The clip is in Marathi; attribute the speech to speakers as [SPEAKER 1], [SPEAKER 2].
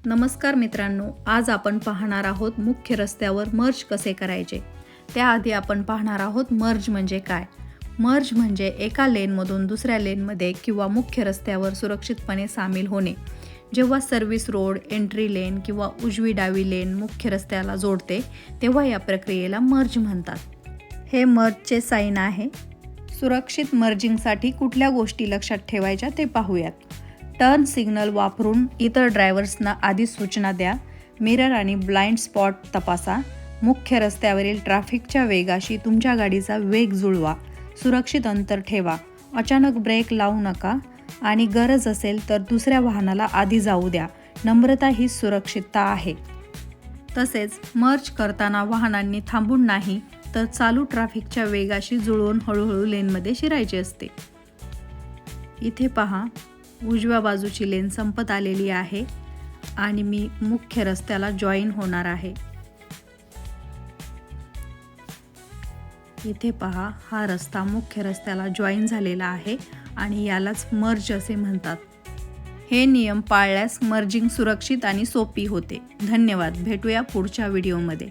[SPEAKER 1] नमस्कार मित्रांनो, आज आपण पाहणार आहोत मुख्य रस्त्यावर मर्ज कसे करायचे। त्याआधी आपण पाहणार आहोत मर्ज म्हणजे काय। मर्ज म्हणजे एका लेनमधून दुसऱ्या लेनमध्ये किंवा मुख्य रस्त्यावर सुरक्षितपणे सामील होणे। जेव्हा सर्व्हिस रोड, एंट्री लेन किंवा उजवी डावी लेन मुख्य रस्त्याला जोडते तेव्हा या प्रक्रियेला मर्ज म्हणतात। हे मर्जचे साइन आहे। सुरक्षित मर्जिंगसाठी कुठल्या गोष्टी लक्षात ठेवायच्या ते पाहूयात। टर्न सिग्नल वापरून इतर ड्रायव्हर्सना आधी सूचना द्या। मिरर आणि ब्लाइंड स्पॉट तपासा। मुख्य रस्त्यावरील ट्रॅफिकच्या वेगाशी तुमच्या गाडीचा वेग जुळवा। सुरक्षित अंतर ठेवा। अचानक ब्रेक लावू नका आणि गरज असेल तर दुसऱ्या वाहनाला आधी जाऊ द्या। नम्रता ही सुरक्षितता आहे। तसेच मर्ज करताना वाहनांनी थांबून नाही तर चालू ट्रॅफिकच्या वेगाशी जुळवून हळूहळू लेनमध्ये शिरायचे असते। इथे पहा, उजव्या बाजूची लेन संपत आलेली आहे आणि मी मुख्य रस्त्याला जॉईन होणार आहे। इथे पहा, हा रस्ता मुख्य रस्त्याला जॉईन झालेला आहे आणि यालाच मर्ज असे म्हणतात। हे नियम पाळल्यास मर्जिंग सुरक्षित आणि सोपी होते। धन्यवाद। भेटूया पुढच्या व्हिडिओमध्ये।